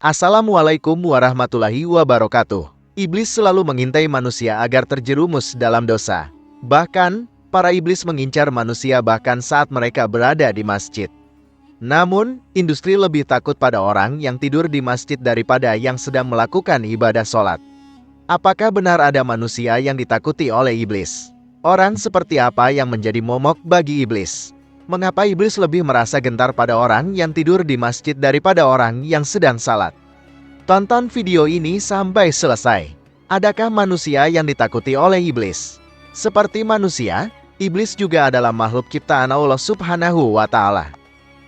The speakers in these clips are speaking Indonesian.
Assalamualaikum warahmatullahi wabarakatuh. Iblis selalu mengintai manusia agar terjerumus dalam dosa. Bahkan, para iblis mengincar manusia bahkan saat mereka berada di masjid. Namun, industri lebih takut pada orang yang tidur di masjid daripada yang sedang melakukan ibadah sholat. Apakah benar ada manusia yang ditakuti oleh iblis? Orang seperti apa yang menjadi momok bagi iblis? Mengapa iblis lebih merasa gentar pada orang yang tidur di masjid daripada orang yang sedang salat? Tonton video ini sampai selesai. Adakah manusia yang ditakuti oleh iblis? Seperti manusia, iblis juga adalah makhluk ciptaan Allah Subhanahu wa Ta'ala.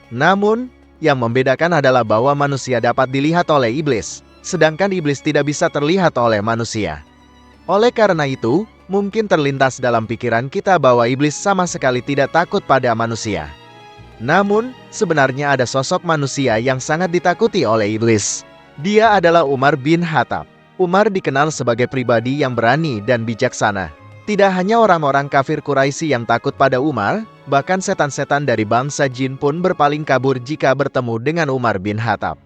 Namun, yang membedakan adalah bahwa manusia dapat dilihat oleh iblis, sedangkan iblis tidak bisa terlihat oleh manusia. Oleh karena itu, mungkin terlintas dalam pikiran kita bahwa iblis sama sekali tidak takut pada manusia. Namun, sebenarnya ada sosok manusia yang sangat ditakuti oleh iblis. Dia adalah Umar bin Khattab. Umar dikenal sebagai pribadi yang berani dan bijaksana. Tidak hanya orang-orang kafir Quraisy yang takut pada Umar, bahkan setan-setan dari bangsa jin pun berpaling kabur jika bertemu dengan Umar bin Khattab.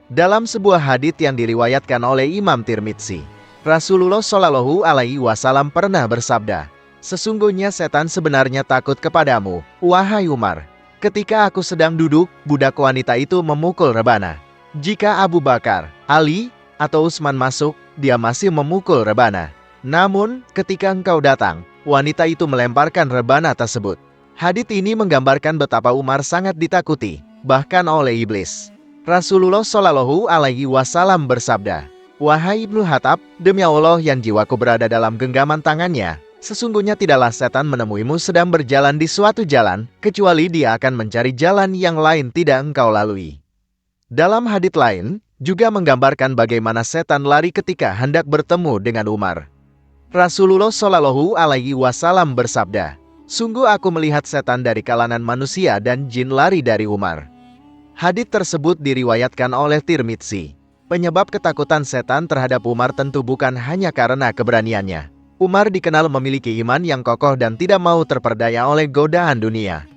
Dalam sebuah hadits yang diriwayatkan oleh Imam Tirmidzi, Rasulullah Shallallahu Alaihi Wasallam pernah bersabda, "Sesungguhnya setan sebenarnya takut kepadamu, wahai Umar. Ketika aku sedang duduk, budak wanita itu memukul rebana. Jika Abu Bakar, Ali, atau Utsman masuk, dia masih memukul rebana. Namun, ketika engkau datang, wanita itu melemparkan rebana tersebut." Hadits ini menggambarkan betapa Umar sangat ditakuti, bahkan oleh iblis. Rasulullah Shallallahu Alaihi Wasallam bersabda, "Wahai Ibnu Khattab, demi Allah yang jiwaku berada dalam genggaman tangannya, sesungguhnya tidaklah setan menemuimu sedang berjalan di suatu jalan, kecuali dia akan mencari jalan yang lain tidak engkau lalui." Dalam hadits lain, juga menggambarkan bagaimana setan lari ketika hendak bertemu dengan Umar. Rasulullah Shallallahu Alaihi Wasallam bersabda, "Sungguh aku melihat setan dari kalangan manusia dan jin lari dari Umar." Hadits tersebut diriwayatkan oleh Tirmidzi. Penyebab ketakutan setan terhadap Umar tentu bukan hanya karena keberaniannya. Umar dikenal memiliki iman yang kokoh dan tidak mau terperdaya oleh godaan dunia.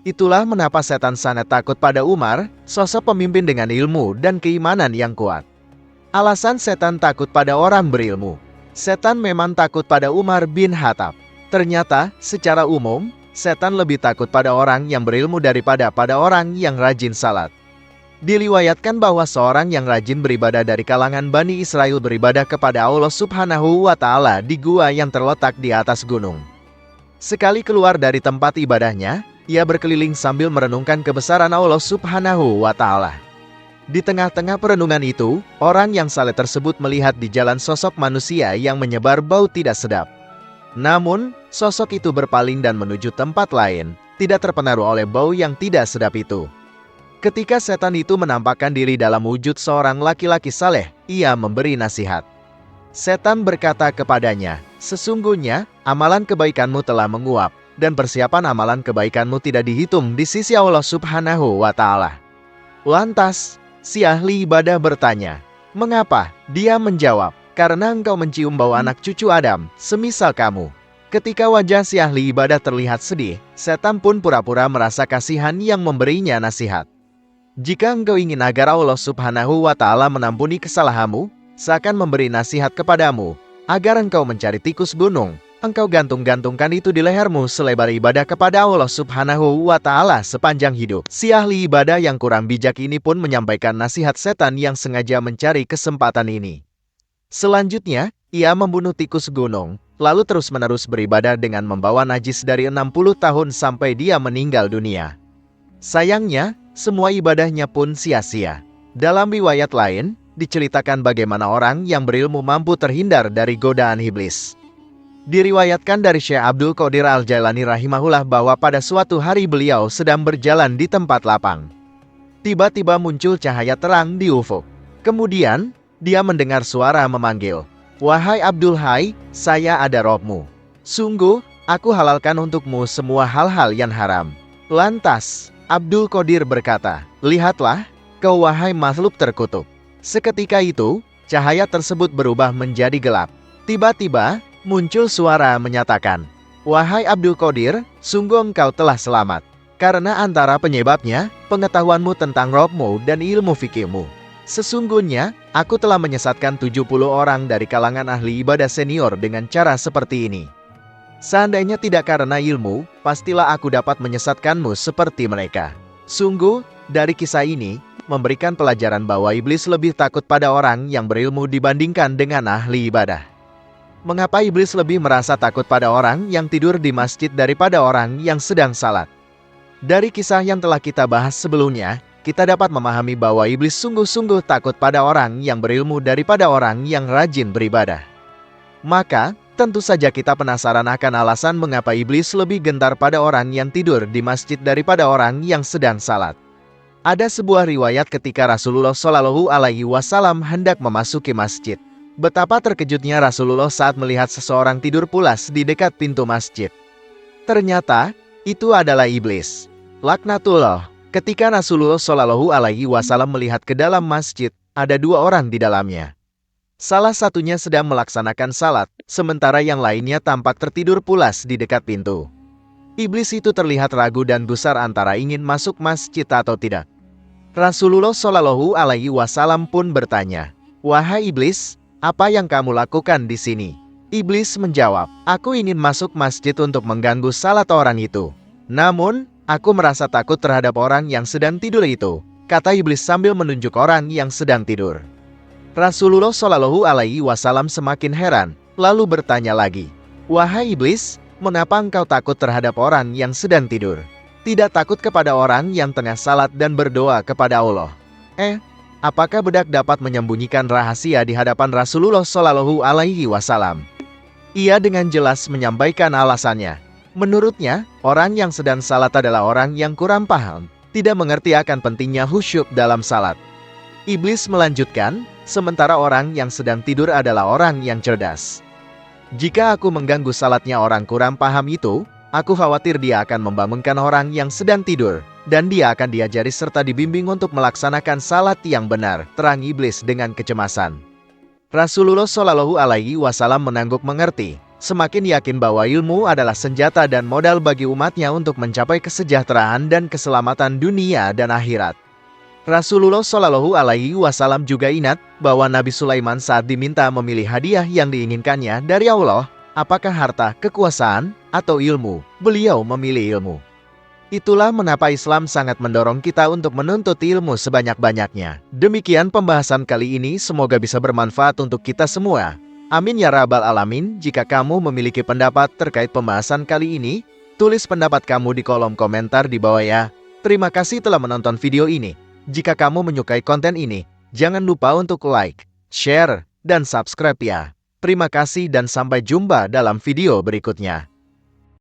Itulah mengapa setan sangat takut pada Umar, sosok pemimpin dengan ilmu dan keimanan yang kuat. Alasan setan takut pada orang berilmu. Setan memang takut pada Umar bin Khattab. Ternyata, secara umum, setan lebih takut pada orang yang berilmu daripada pada orang yang rajin salat. Diriwayatkan bahwa seorang yang rajin beribadah dari kalangan Bani Israel beribadah kepada Allah Subhanahu wa Ta'ala di gua yang terletak di atas gunung. Sekali keluar dari tempat ibadahnya, ia berkeliling sambil merenungkan kebesaran Allah Subhanahu wa Ta'ala. Di tengah-tengah perenungan itu, orang yang saleh tersebut melihat di jalan sosok manusia yang menyebar bau tidak sedap. Namun, sosok itu berpaling dan menuju tempat lain, tidak terpengaruh oleh bau yang tidak sedap itu. Ketika setan itu menampakkan diri dalam wujud seorang laki-laki saleh, ia memberi nasihat. Setan berkata kepadanya, "Sesungguhnya, amalan kebaikanmu telah menguap, dan persiapan amalan kebaikanmu tidak dihitung di sisi Allah Subhanahu wa Ta'ala." Lantas, si ahli ibadah bertanya, "Mengapa?" Dia menjawab, "Karena engkau mencium bau anak cucu Adam, semisal kamu." Ketika wajah si ahli ibadah terlihat sedih, setan pun pura-pura merasa kasihan yang memberinya nasihat. "Jika engkau ingin agar Allah Subhanahu wa Ta'ala mengampuni kesalahanmu, seakan memberi nasihat kepadamu, agar engkau mencari tikus gunung, engkau gantung-gantungkan itu di lehermu selebar ibadah kepada Allah Subhanahu wa Ta'ala sepanjang hidup." Si ahli ibadah yang kurang bijak ini pun menyampaikan nasihat setan yang sengaja mencari kesempatan ini. Selanjutnya, ia membunuh tikus gunung, lalu terus-menerus beribadah dengan membawa najis dari 60 tahun sampai dia meninggal dunia. Sayangnya, semua ibadahnya pun sia-sia. Dalam riwayat lain, diceritakan bagaimana orang yang berilmu mampu terhindar dari godaan iblis. Diriwayatkan dari Syekh Abdul Qadir Al-Jailani rahimahullah bahwa pada suatu hari beliau sedang berjalan di tempat lapang. Tiba-tiba muncul cahaya terang di ufuk. Kemudian, dia mendengar suara memanggil, "Wahai Abdul, hai, saya ada Robmu. Sungguh, aku halalkan untukmu semua hal-hal yang haram." Lantas, Abdul Qadir berkata, "Lihatlah, kau wahai makhluk terkutuk." Seketika itu, cahaya tersebut berubah menjadi gelap. Tiba-tiba, muncul suara menyatakan, "Wahai Abdul Qadir, sungguh engkau telah selamat. Karena antara penyebabnya, pengetahuanmu tentang Robmu dan ilmu fikihmu. Sesungguhnya, aku telah menyesatkan 70 orang dari kalangan ahli ibadah senior dengan cara seperti ini. Seandainya tidak karena ilmu, pastilah aku dapat menyesatkanmu seperti mereka. Sungguh, dari kisah ini, memberikan pelajaran bahwa iblis lebih takut pada orang yang berilmu dibandingkan dengan ahli ibadah. Mengapa iblis lebih merasa takut pada orang yang tidur di masjid daripada orang yang sedang salat? Dari kisah yang telah kita bahas sebelumnya, kita dapat memahami bahwa iblis sungguh-sungguh takut pada orang yang berilmu daripada orang yang rajin beribadah. Maka, tentu saja kita penasaran akan alasan mengapa iblis lebih gentar pada orang yang tidur di masjid daripada orang yang sedang salat. Ada sebuah riwayat ketika Rasulullah Shallallahu Alaihi Wasallam hendak memasuki masjid. Betapa terkejutnya Rasulullah saat melihat seseorang tidur pulas di dekat pintu masjid. Ternyata, itu adalah iblis. Laknatullah. Ketika Rasulullah Shallallahu Alaihi Wasallam melihat ke dalam masjid, ada dua orang di dalamnya. Salah satunya sedang melaksanakan salat, sementara yang lainnya tampak tertidur pulas di dekat pintu. Iblis itu terlihat ragu dan gusar antara ingin masuk masjid atau tidak. Rasulullah Shallallahu Alaihi Wasallam pun bertanya, "Wahai iblis, apa yang kamu lakukan di sini?" Iblis menjawab, "Aku ingin masuk masjid untuk mengganggu salat orang itu. Namun, aku merasa takut terhadap orang yang sedang tidur itu," kata iblis sambil menunjuk orang yang sedang tidur. Rasulullah Shallallahu Alaihi Wasallam semakin heran, lalu bertanya lagi, "Wahai iblis, mengapa engkau takut terhadap orang yang sedang tidur? Tidak takut kepada orang yang tengah salat dan berdoa kepada Allah?" Apakah budak dapat menyembunyikan rahasia di hadapan Rasulullah Shallallahu Alaihi Wasallam? Ia dengan jelas menyampaikan alasannya. Menurutnya, orang yang sedang salat adalah orang yang kurang paham, tidak mengerti akan pentingnya khusyuk dalam salat. Iblis melanjutkan, sementara orang yang sedang tidur adalah orang yang cerdas. Jika aku mengganggu salatnya orang kurang paham itu, aku khawatir dia akan membangunkan orang yang sedang tidur, dan dia akan diajari serta dibimbing untuk melaksanakan salat yang benar, terang iblis dengan kecemasan. Rasulullah Shallallahu Alaihi Wasallam mengangguk mengerti, semakin yakin bahwa ilmu adalah senjata dan modal bagi umatnya untuk mencapai kesejahteraan dan keselamatan dunia dan akhirat. Rasulullah Shallallahu Alaihi Wasallam juga ingat bahwa Nabi Sulaiman saat diminta memilih hadiah yang diinginkannya dari Allah, apakah harta, kekuasaan, atau ilmu, beliau memilih ilmu. Itulah mengapa Islam sangat mendorong kita untuk menuntut ilmu sebanyak-banyaknya. Demikian pembahasan kali ini, semoga bisa bermanfaat untuk kita semua. Amin ya rabbal alamin. Jika kamu memiliki pendapat terkait pembahasan kali ini, tulis pendapat kamu di kolom komentar di bawah ya. Terima kasih telah menonton video ini. Jika kamu menyukai konten ini, jangan lupa untuk like, share, dan subscribe ya. Terima kasih dan sampai jumpa dalam video berikutnya.